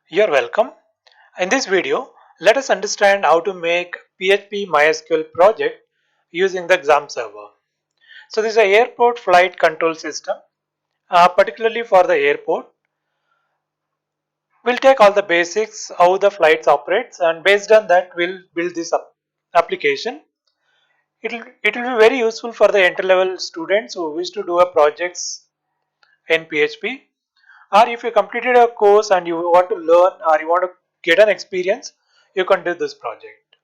You're welcome. In this video, let us understand how to make PHP MySQL project using the exam server. So this is a airport flight control system, particularly for the airport. We'll take all the basics, how the flights operates, and based on that, we'll build this application. It will be very useful for the entry level students who wish to do a projects in PHP, or if you completed a course and you want to learn or you want to get an experience, you can do this project.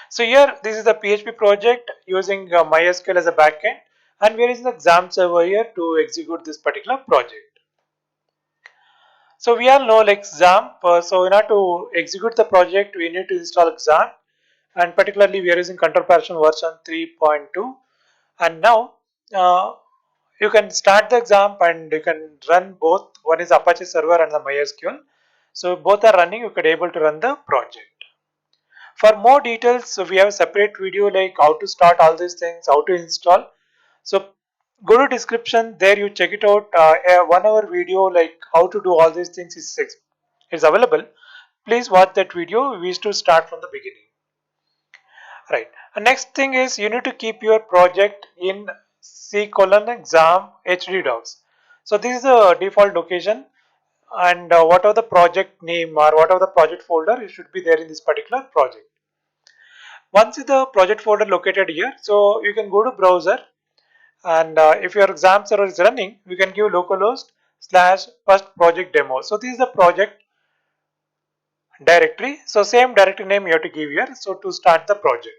So here this is the PHP project using MySQL as a backend, and we are using the exam server here to execute this particular project. So we all know like XAMPP. So in order to execute the project, we need to install XAMPP, and particularly we are using control version 3.2. And now uh, you can start the XAMPP and you can run both. One is Apache server and the MySQL. So both are running. You could able to run the project. For more details, so we have a separate video like how to start all these things, how to install. So go to description there, you check it out. A 1 hour video like how to do all these things is available. Please watch that video. We used to start from the beginning. Right. The next thing is you need to keep your project in C colon exam HD docs. So this is the default location, and whatever the project name or whatever the project folder, it should be there in this particular project. Once the project folder located here, so you can go to browser, and if your exam server is running, you can give localhost slash first project demo. So this is the project directory. So same directory name you have to give here. So to start the project.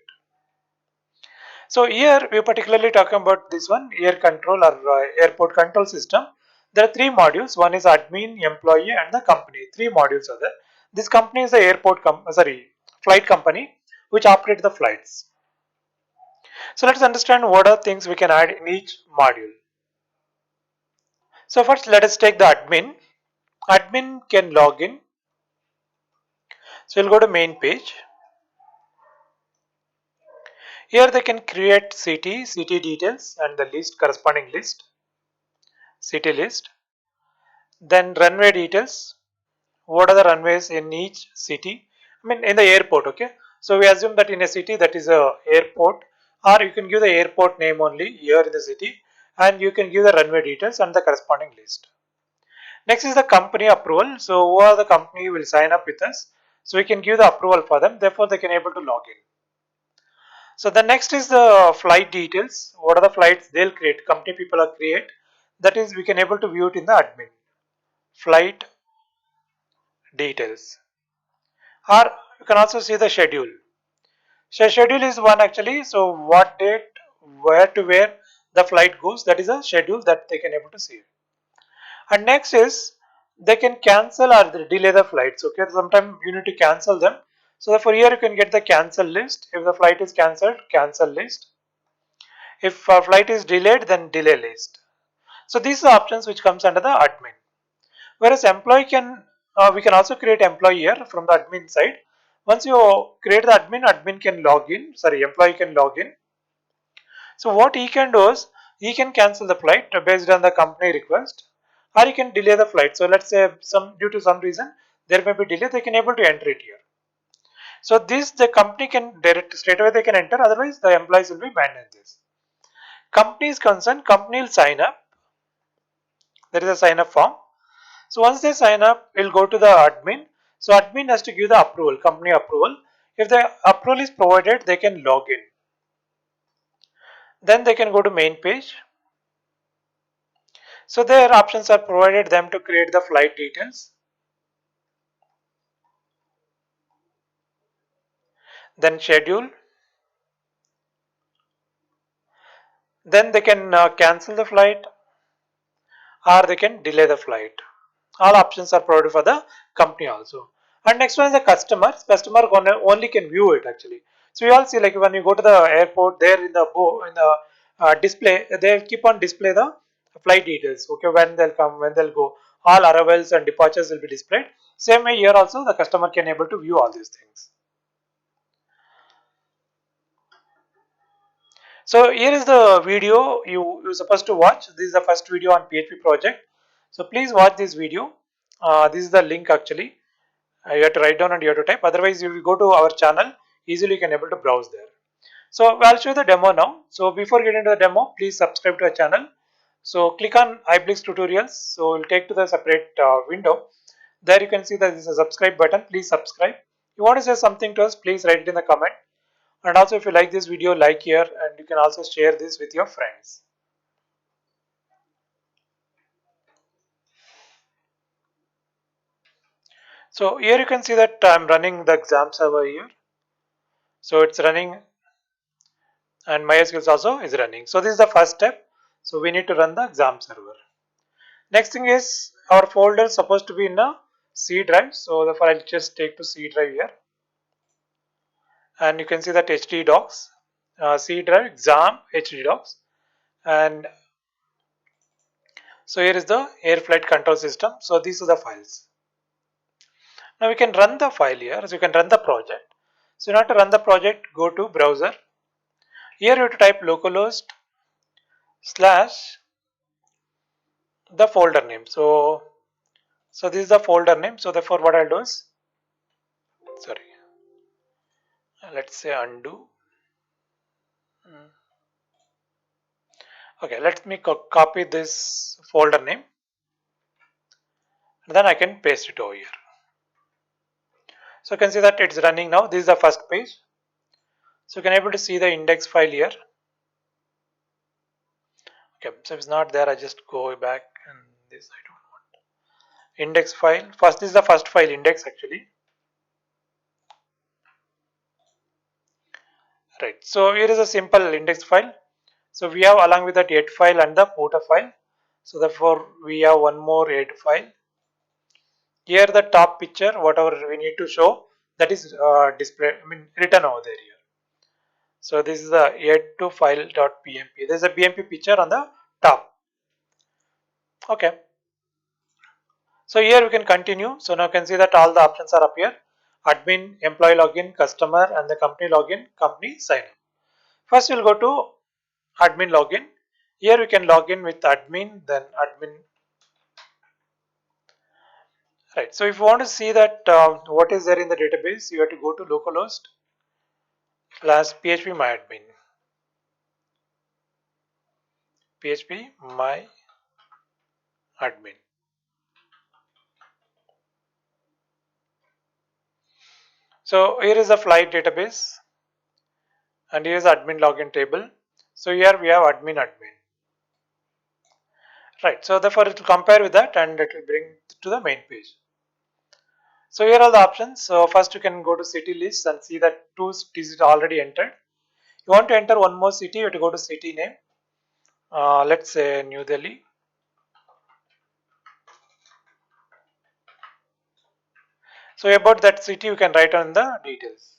So here we are particularly talking about this one, air control or airport control system. There are three modules. One is admin, employee, and the company. Three modules are there. This company is the flight company which operate the flights. So let's understand what are things we can add in each module. So first let us take the admin. Admin can log in. So we'll go to main page. Here they can create city details and the list, corresponding list, city list. Then runway details. What are the runways in each city? I mean in the airport, okay. So we assume that in a city that is a airport, or you can give the airport name only here in the city, and you can give the runway details and the corresponding list. Next is the company approval. So who are the company will sign up with us? So we can give the approval for them. Therefore, they can able to log in. So the next is the flight details. What are the flights they'll create? Company people are create. That is, we can able to view it in the admin. Flight details. Or you can also see the schedule. So schedule is one actually. So what date, where to where the flight goes. That is a schedule that they can able to see. And next is they can cancel or delay the flights. Okay, sometimes you need to cancel them. So therefore here you can get the cancel list. If the flight is cancelled, cancel list. If a flight is delayed, then delay list. So these are options which comes under the admin. Whereas employee can, we can also create employee here from the admin side. Once you create the admin, admin can log in. Sorry, employee can log in. So what he can do is he can cancel the flight based on the company request, or he can delay the flight. So let's say some due to some reason there may be delay, they can able to enter it here. So this the company can direct straight away they can enter. Otherwise the employees will be banned in this. Company is concerned, company will sign up. There is a sign up form. So once they sign up, we'll go to the admin. So admin has to give the approval, company approval. If the approval is provided, they can log in. Then they can go to main page. So their options are provided them to create the flight details. Then schedule. Then they can cancel the flight or they can delay the flight. All options are provided for the company also. And next one is the customers. Customer only can view it actually. So you all see like when you go to the airport, there in the display, they keep on display the flight details. Okay, when they'll come, when they'll go, all arrivals and departures will be displayed. Same way here also the customer can able to view all these things. So here is the video you're supposed to watch. This is the first video on PHP project. So please watch this video. This is the link actually. You have to write down and you have to type. Otherwise, if you go to our channel, easily you can able to browse there. So I'll show you the demo now. So before getting to the demo, please subscribe to our channel. So click on iBlix tutorials. So it will take to the separate window. There you can see that there is a subscribe button. Please subscribe. If you want to say something to us, please write it in the comment. And also if you like this video, like here, and you can also share this with your friends. So here you can see that I'm running the exam server here. So it's running and MySQL also is running. So this is the first step. So we need to run the exam server. Next thing is our folder is supposed to be in a C drive. So therefore I'll just take to C drive here. And you can see that HD docs, C drive, exam, HD docs. And so here is the air flight control system. So these are the files. Now we can run the file here. So you can run the project. So in order to run the project, go to browser. Here you have to type localhost slash the folder name. So this is the folder name. So therefore what I'll do is, sorry, let's say undo. Okay, let me copy this folder name and then I can paste it over here. So you can see that it's running now. This is the first page. So you can able to see the index file here. Okay, so if it's not there, I just go back and this I don't want. Index file. First, this is the first file, index actually. Right. So here is a simple index file. So we have along with that head file and the footer file. So therefore we have one more head file. Here the top picture, whatever we need to show, that is display. I mean written over there here. So this is the head to file.pmp. There is a BMP picture on the top. Okay. So here we can continue. So now you can see that all the options are up here. Admin, employee login, customer, and the company login, company sign up. First we'll go to admin login. Here we can log in with admin, then admin. Right. So if you want to see that what is there in the database, you have to go to localhost slash php myadmin. php myadmin. So here is the flight database and here is admin login table. So here we have admin. Right. So therefore it will compare with that and it will bring to the main page. So here are the options. So first you can go to city list and see that two cities is already entered. You want to enter one more city, you have to go to city name. Let's say New Delhi. So about that city you can write on the details.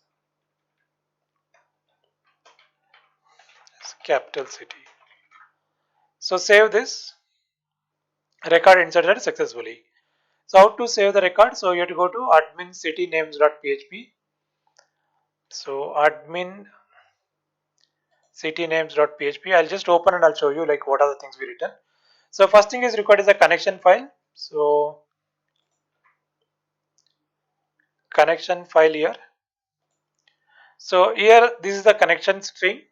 It's capital city. So save this. Record inserted successfully. So how to save the record? So you have to go to admin city names.php. So admin city names.php. I'll just open and I'll show you like what are the things we written. So first thing is required is a connection file. So connection file here. So here this is the connection string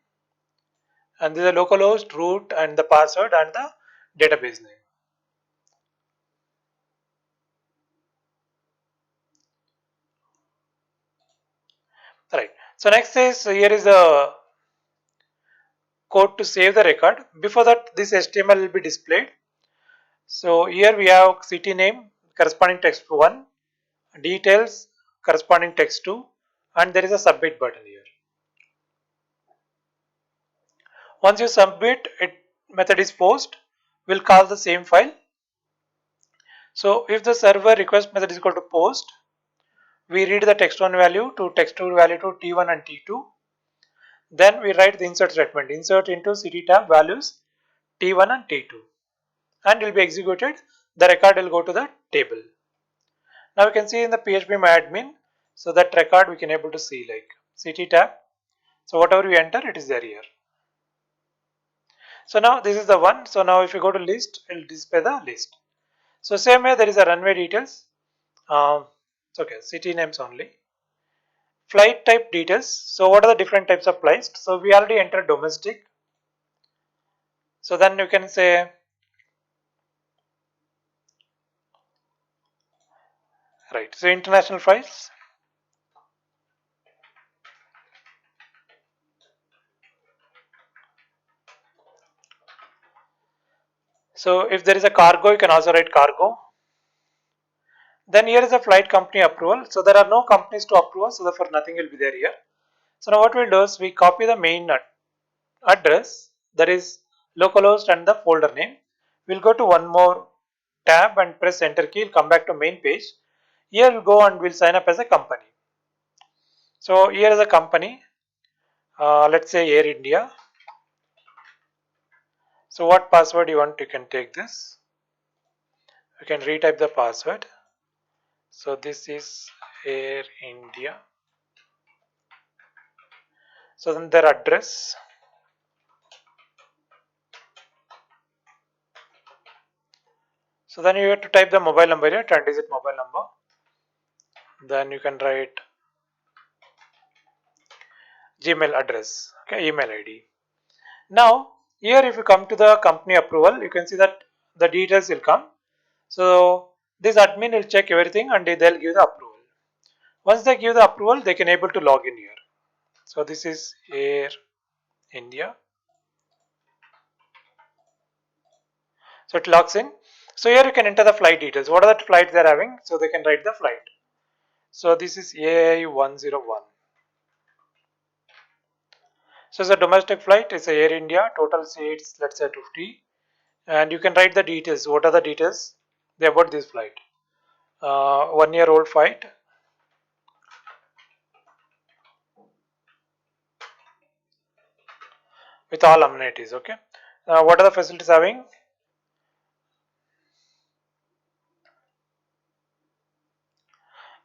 and this is the localhost, root and the password and the database name. Right. So next is here is the code to save the record. Before that this HTML will be displayed. So here we have city name corresponding text 1, details corresponding text 2 and there is a submit button here. Once you submit, it method is post, we'll call the same file. So if the server request method is equal to post, we read the text1 value to text2 value to t1 and t2. Then we write the insert statement, insert into city tab values t1 and t2 and it will be executed. The record will go to the table. Now we can see in the php myadmin, so that record we can able to see like city tab. So whatever we enter, it is there here. So now this is the one. So now if you go to list, it will display the list. So same way there is a runway details. It's okay, city names only. Flight type details. So what are the different types of flights? So we already entered domestic. So then you can say, right, so international flights. So if there is a cargo, you can also write cargo. Then here is a flight company approval. So there are no companies to approve, so therefore nothing will be there here. So now what we'll do is we copy the main address, that is localhost and the folder name. We'll go to one more tab and press enter key. We'll come back to main page. Here we'll go and we'll sign up as a company. So here is a company. Let's say Air India. So what password you want, you can take this. You can retype the password. So this is Air India. So then their address. So then you have to type the mobile number here, 10-digit mobile number. Then you can write Gmail address, okay, email ID. Now here if you come to the company approval, you can see that the details will come. So this admin will check everything and they'll give the approval. Once they give the approval, they can able to log in here. So this is Air India. So it logs in. So here you can enter the flight details. What are the flights they're having? So they can write the flight. So this is AI101. So it's a domestic flight. It's a Air India. Total seats, let's say 50. And you can write the details. What are the details about this flight? 1-year-old flight. With all amenities, okay. What are the facilities having?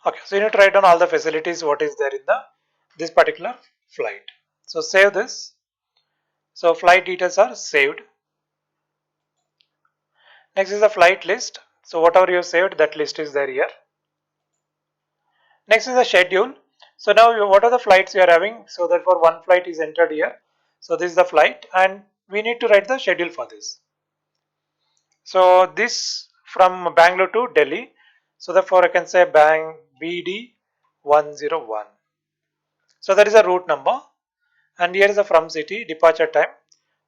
Okay, so you need to write down all the facilities what is there in the this particular flight. So save this. So flight details are saved. Next is the flight list. So whatever you saved, that list is there here. Next is the schedule. So now what are the flights you are having? So therefore one flight is entered here. So this is the flight and we need to write the schedule for this. So this from Bangalore to Delhi. So therefore I can say Bang BD 101. So that is a route number and here is a from city departure time.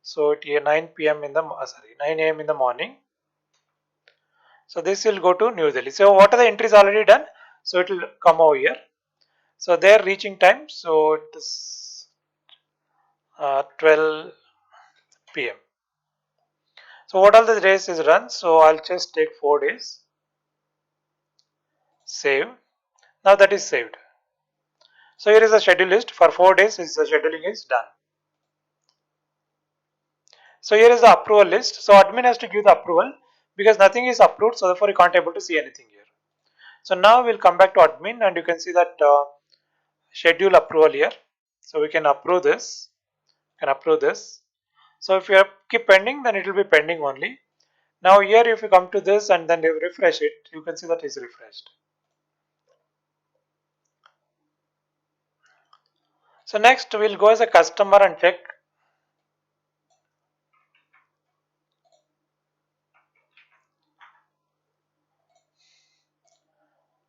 So it here 9 p.m. in the 9 a.m. in the morning. So this will go to New Delhi. So what are the entries already done? So it will come over here. So their reaching time. So it is 12 p.m. So what all the days is run? So I'll just take 4 days. Save. Now that is saved. So here is the schedule list for 4 days. Is the scheduling is done. So here is the approval list. So admin has to give the approval because nothing is approved. So therefore you can't able to see anything here. So now we'll come back to admin and you can see that schedule approval here. So we can approve this. Can approve this. So if you keep pending, then it will be pending only. Now here if you come to this and then you refresh it, you can see that is refreshed. So next we'll go as a customer and check.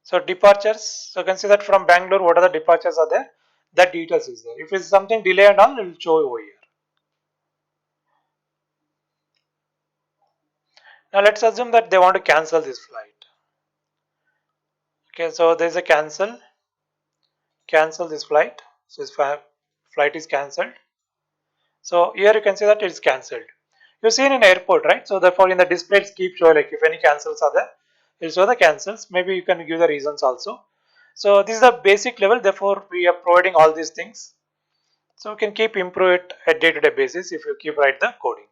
So departures, so you can see that from Bangalore what are the departures are there, that details is there. If it's something delay and all, it will show over here. Now let's assume that they want to cancel this flight. Okay, so there is a cancel this flight. So this flight is cancelled. So here you can see that it's cancelled. You've seen in airport, right? So therefore in the display it keeps showing like if any cancels are there, it will show the cancels. Maybe you can give the reasons also. So this is the basic level. Therefore we are providing all these things. So we can keep improve it at day-to-day basis if you keep write the coding.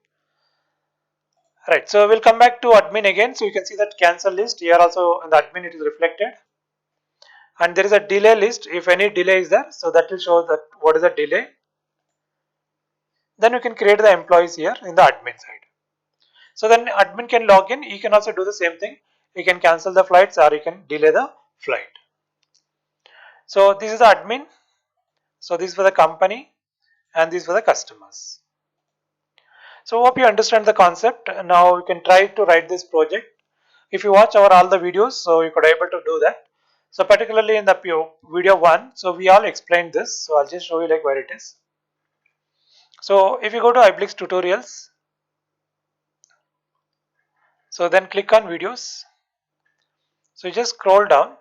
Right. So we'll come back to admin again. So you can see that cancel list here also in the admin it is reflected. And there is a delay list. If any delay is there, so that will show that what is the delay. Then you can create the employees here in the admin side. So then admin can log in. He can also do the same thing. He can cancel the flights or he can delay the flight. So this is the admin. So this is for the company and this is for the customers. So hope you understand the concept. Now you can try to write this project. If you watch our all the videos, so you could able to do that. So particularly in the video 1, so we all explained this. So I'll just show you like where it is. So if you go to iBlix tutorials, so then click on videos. So you just scroll down.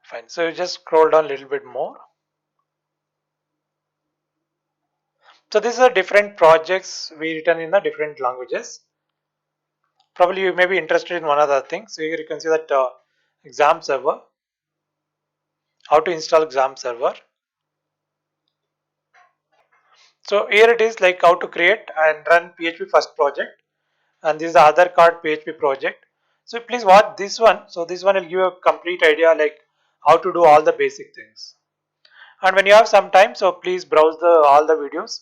Fine. So you just scroll down a little bit more. So these are different projects we written in the different languages. Probably you may be interested in one other thing. So here you can see that exam server, how to install exam server. So here it is like how to create and run PHP first project, and this is the other card PHP project. So please watch this one. So this one will give you a complete idea like how to do all the basic things. And when you have some time, so please browse the all the videos.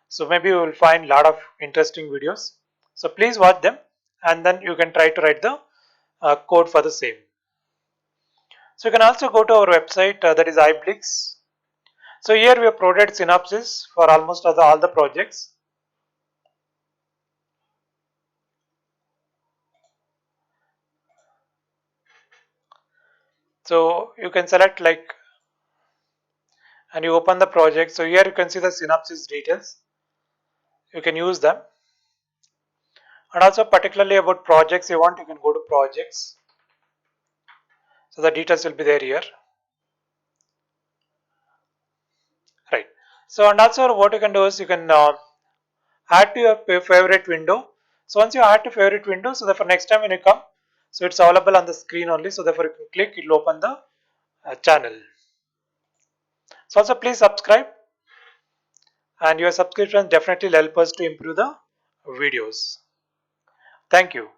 So maybe you will find a lot of interesting videos. So please watch them, and then you can try to write the code for the same. So you can also go to our website, that is iBlix. So here we have provided synopsis for almost all the projects. So you can select like and you open the project. So here you can see the synopsis details. You can use them. And also particularly about projects you want, you can go to projects. So the details will be there here. Right. So and also what you can do is you can add to your favorite window. So once you add to favorite window, so therefore next time when you come, so it's available on the screen only. So therefore you can click, it will open the channel. So also please subscribe, and your subscription definitely will help us to improve the videos. Thank you.